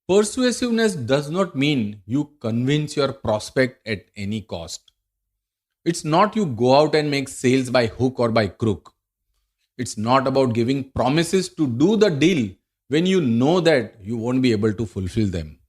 Persuasiveness does not mean you convince your prospect at any cost. It's not you go out and make sales by hook or by crook. It's not about giving promises to do the deal when you know that you won't be able to fulfill them.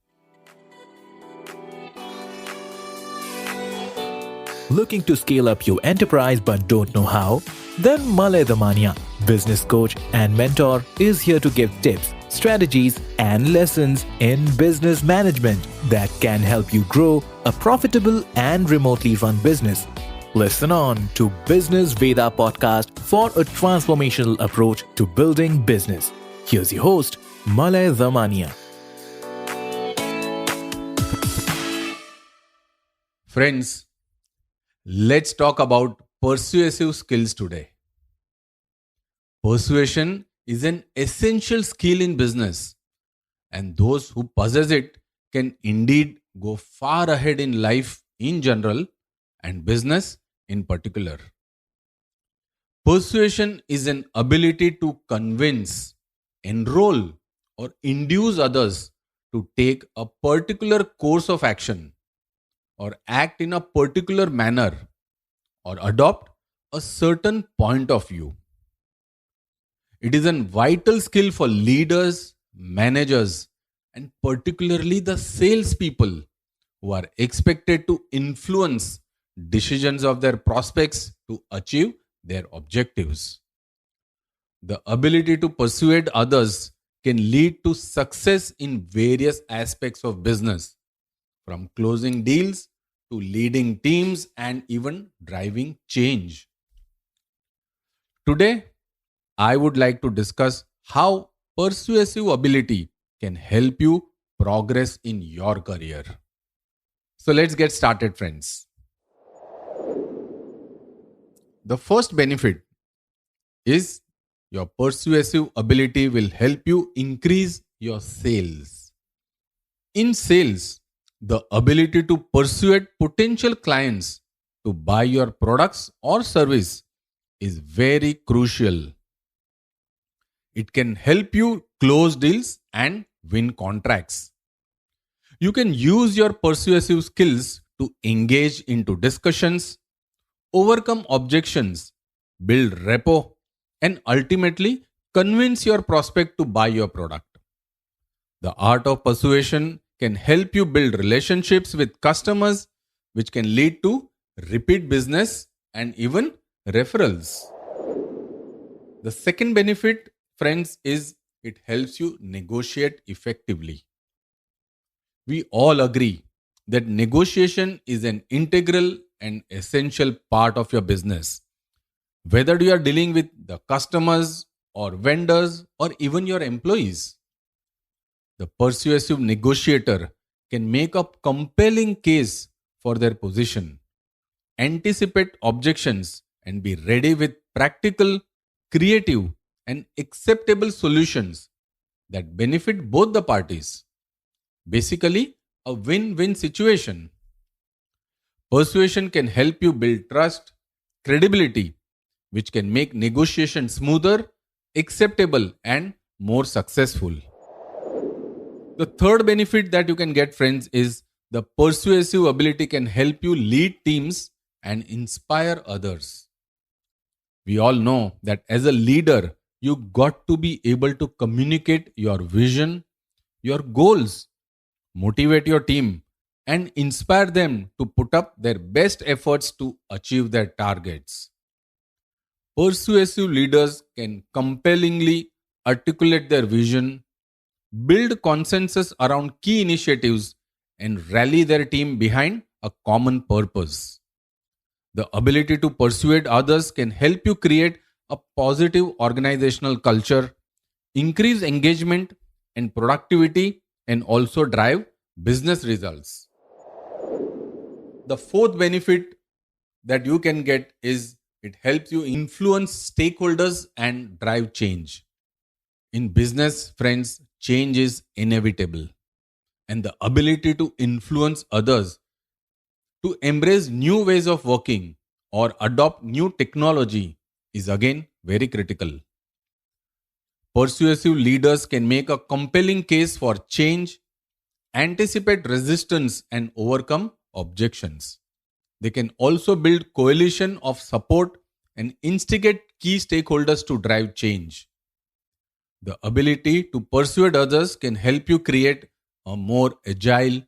Looking to scale up your enterprise but don't know how? Then Malay Damania, business coach and mentor, is here to give tips, strategies, and lessons in business management that can help you grow a profitable and remotely run business. Listen on to Business Veda podcast for a transformational approach to building business. Here's your host, Malay Damania. Friends, let's talk about persuasive skills today. Persuasion is an essential skill in business, and those who possess it can indeed go far ahead in life in general and business in particular. Persuasion is an ability to convince, enroll, or induce others to take a particular course of action or act in a particular manner or adopt a certain point of view. It is a vital skill for leaders, managers, and particularly the salespeople who are expected to influence decisions of their prospects to achieve their objectives. The ability to persuade others can lead to success in various aspects of business, from closing deals to leading teams and even driving change. Today, I would like to discuss how persuasive ability can help you progress in your career. So let's get started, friends. The first benefit is your persuasive ability will help you increase your sales. In sales, the ability to persuade potential clients to buy your products or service is very crucial. It can help you close deals and win contracts. You can use your persuasive skills to engage into discussions, overcome objections, build rapport, and ultimately convince your prospect to buy your product. The art of persuasion can help you build relationships with customers, which can lead to repeat business and even referrals. The second benefit, friends, is it helps you negotiate effectively. We all agree that negotiation is an integral and essential part of your business. Whether you are dealing with the customers or vendors or even your employees, the persuasive negotiator can make a compelling case for their position, anticipate objections, and be ready with practical, creative, and acceptable solutions that benefit both the parties. Basically, a win win situation. Persuasion can help you build trust, credibility, which can make negotiation smoother, acceptable, and more successful. The third benefit that you can get, friends, is the persuasive ability can help you lead teams and inspire others. We all know that as a leader, you got to be able to communicate your vision, your goals, motivate your team, and inspire them to put up their best efforts to achieve their targets. Persuasive leaders can compellingly articulate their vision, build consensus around key initiatives, and rally their team behind a common purpose. The ability to persuade others can help you create a positive organizational culture, increase engagement and productivity, and also drive business results. The fourth benefit that you can get is it helps you influence stakeholders and drive change. In business, friends, change is inevitable, and the ability to influence others to embrace new ways of working or adopt new technology is again very critical. Persuasive leaders can make a compelling case for change, anticipate resistance and overcome objections. They can also build coalition of support and instigate key stakeholders to drive change. The ability to persuade others can help you create a more agile,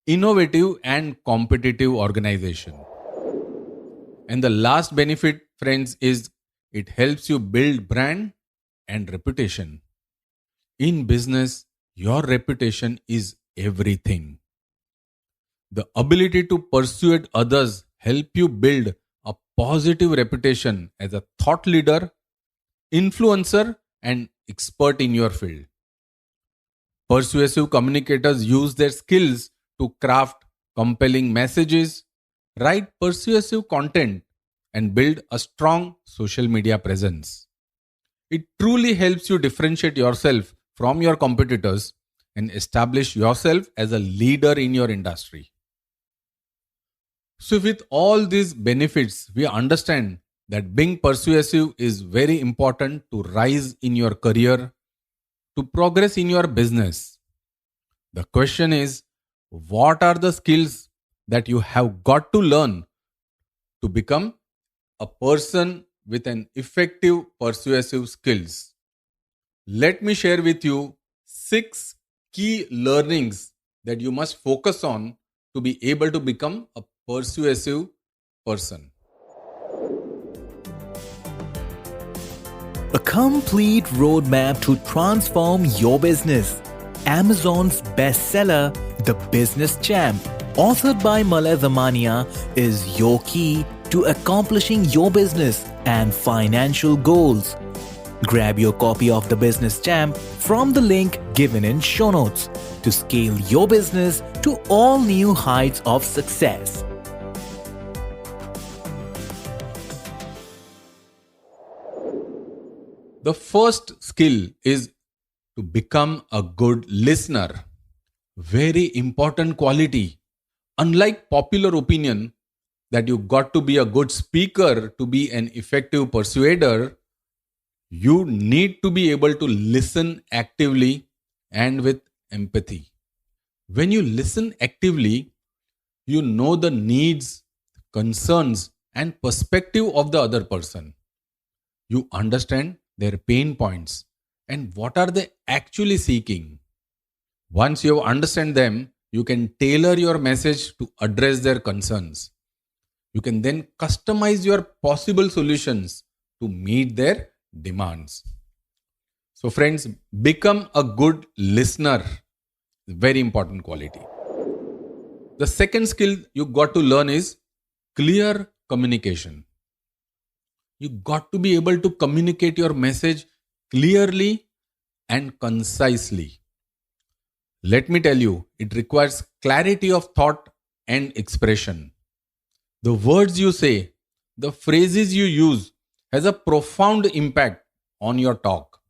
innovative, and competitive organization. And the last benefit, friends, is it helps you build brand and reputation. In business, your reputation is everything. The ability to persuade others help you build a positive reputation as a thought leader, influencer, and expert in your field. Persuasive communicators use their skills to craft compelling messages, write persuasive content, and build a strong social media presence. It truly helps you differentiate yourself from your competitors and establish yourself as a leader in your industry. So, with all these benefits, we understand that being persuasive is very important to rise in your career, to progress in your business. The question is, what are the skills that you have got to learn to become a person with an effective persuasive skills? Let me share with you 6 key learnings that you must focus on to be able to become a persuasive person. A complete roadmap to transform your business. Amazon's bestseller, The Business Champ, authored by Malay Damania, is your key to accomplishing your business and financial goals. Grab your copy of The Business Champ from the link given in show notes to scale your business to all new heights of success. The first skill is to become a good listener. Very important quality. Unlike popular opinion that you got to be a good speaker to be an effective persuader, you need to be able to listen actively and with empathy. When you listen actively, you know the needs, concerns, and perspective of the other person. You understand their pain points and what are they actually seeking. Once you understand them, you can tailor your message to address their concerns. You can then customize your possible solutions to meet their demands. So friends, become a good listener. Very important quality. The second skill you got to learn is clear communication. You got to be able to communicate your message clearly and concisely. Let me tell you, it requires clarity of thought and expression. The words you say, the phrases you use has a profound impact on your talk.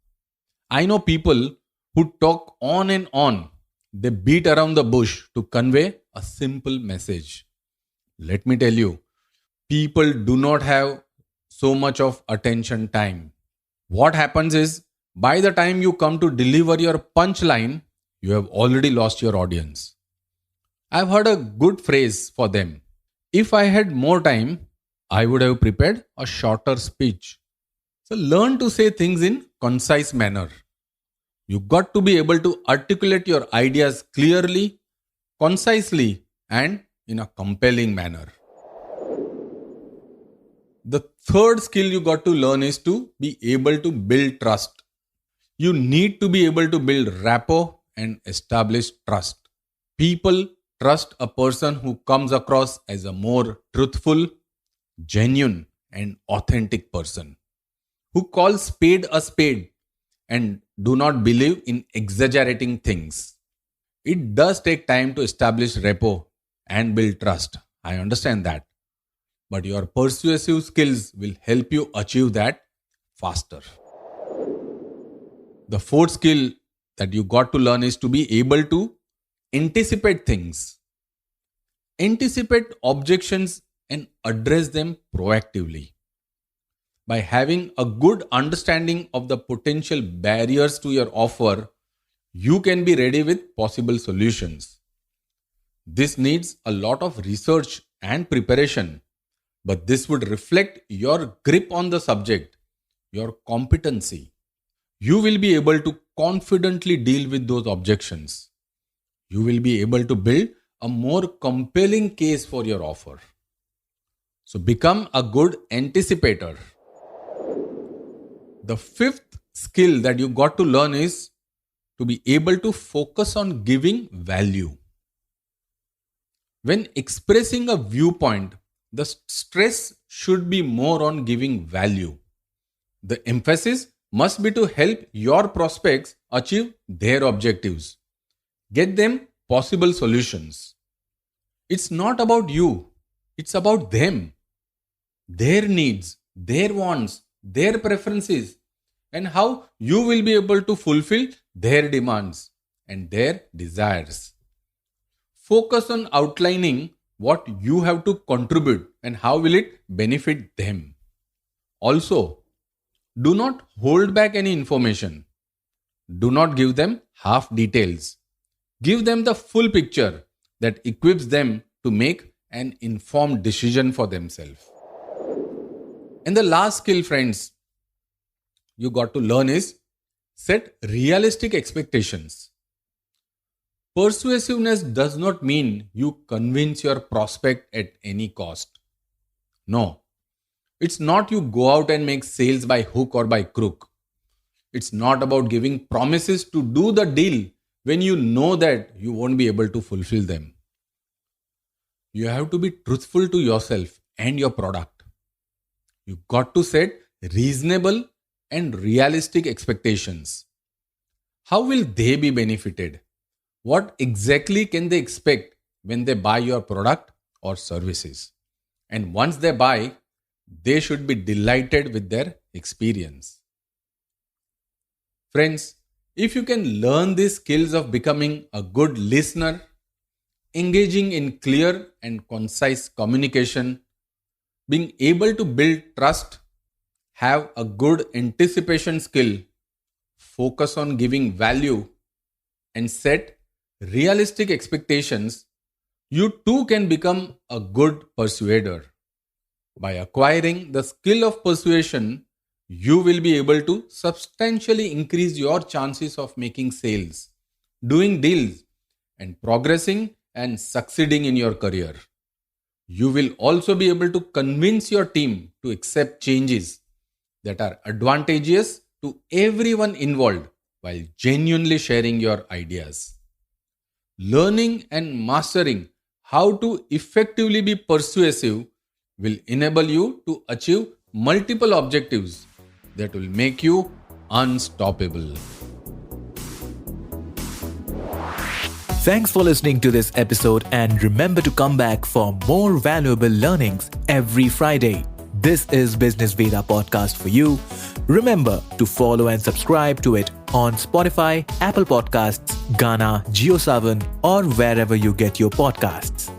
I know people who talk on and on. They beat around the bush to convey a simple message. Let me tell you, people do not have so much of attention time. What happens is, by the time you come to deliver your punchline, you have already lost your audience. I've heard a good phrase for them. If I had more time, I would have prepared a shorter speech. So learn to say things in concise manner. You got to be able to articulate your ideas clearly, concisely, and in a compelling manner. The third skill you got to learn is to be able to build trust. You need to be able to build rapport and establish trust. People trust a person who comes across as a more truthful, genuine, and authentic person, who calls spade a spade and do not believe in exaggerating things. It does take time to establish rapport and build trust. I understand that. But your persuasive skills will help you achieve that faster. The fourth skill that you got to learn is to be able to anticipate things, anticipate objections, and address them proactively. By having a good understanding of the potential barriers to your offer, you can be ready with possible solutions. This needs a lot of research and preparation, but this would reflect your grip on the subject, your competency. You will be able to confidently deal with those objections. You will be able to build a more compelling case for your offer. So become a good anticipator. The fifth skill that you got to learn is to be able to focus on giving value. When expressing a viewpoint, the stress should be more on giving value. The emphasis must be to help your prospects achieve their objectives. Get them possible solutions. It's not about you, it's about them, their needs, their wants, their preferences, and how you will be able to fulfill their demands and their desires. Focus on outlining what you have to contribute and how will it benefit them. Also, do not hold back any information. Do not give them half details. Give them the full picture that equips them to make an informed decision for themselves. And the last skill, friends, you got to learn is set realistic expectations. Persuasiveness does not mean you convince your prospect at any cost. No, it's not you go out and make sales by hook or by crook. It's not about giving promises to do the deal when you know that you won't be able to fulfill them. You have to be truthful to yourself and your product. You got to set reasonable and realistic expectations. How will they be benefited? What exactly can they expect when they buy your product or services? And once they buy, they should be delighted with their experience. Friends, if you can learn these skills of becoming a good listener, engaging in clear and concise communication, being able to build trust, have a good anticipation skill, focus on giving value, and set realistic expectations, you too can become a good persuader. By acquiring the skill of persuasion, you will be able to substantially increase your chances of making sales, doing deals, and progressing and succeeding in your career. You will also be able to convince your team to accept changes that are advantageous to everyone involved while genuinely sharing your ideas. Learning and mastering how to effectively be persuasive will enable you to achieve multiple objectives that will make you unstoppable. Thanks for listening to this episode, and remember to come back for more valuable learnings every Friday. This is Business Veda podcast for you. Remember to follow and subscribe to it on Spotify, Apple Podcasts, Ghana, JioSaavn, or wherever you get your podcasts.